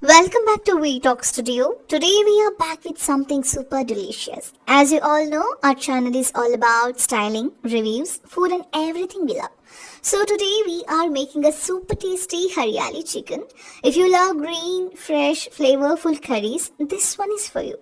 Welcome back to Vtalk Studio. Today we are back with something super delicious. As you all know, our channel is all about styling, reviews, food and everything we love. So today we are making a super tasty Hariyali chicken. If you love green, fresh, flavorful curries, this one is for you.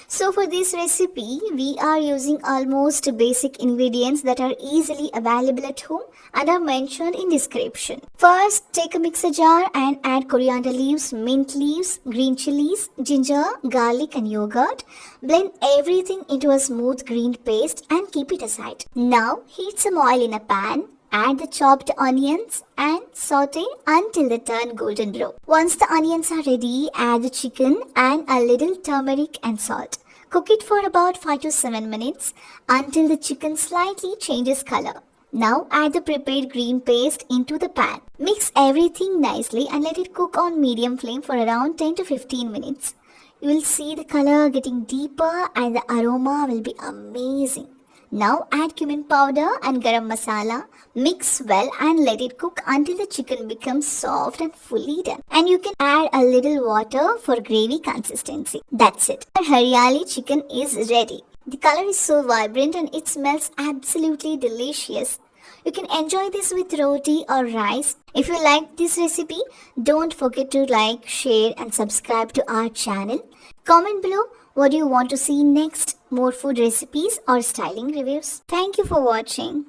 So for this recipe, we are using almost basic ingredients that are easily available at home and are mentioned in description. First, take a mixer jar and add coriander leaves, mint leaves, green chilies, ginger, garlic and yogurt. Blend everything into a smooth green paste and keep it aside. Now, heat some oil in a pan. Add the chopped onions and saute until they turn golden brown. Once the onions are ready, add the chicken and a little turmeric and salt. Cook it for about 5 to 7 minutes until the chicken slightly changes color. Now add the prepared green paste into the pan. Mix everything nicely and let it cook on medium flame for around 10 to 15 minutes. You will see the color getting deeper and the aroma will be amazing. Now add cumin powder and garam masala. Mix well and let it cook until the chicken becomes soft and fully done. And you can add a little water for gravy consistency. That's it. Our Haryali chicken is ready. The color is so vibrant and it smells absolutely delicious. You can enjoy this with roti or rice. If you like this recipe, don't forget to like, share and subscribe to our channel. Comment below what do you want to see next, more food recipes or styling reviews. Thank you for watching.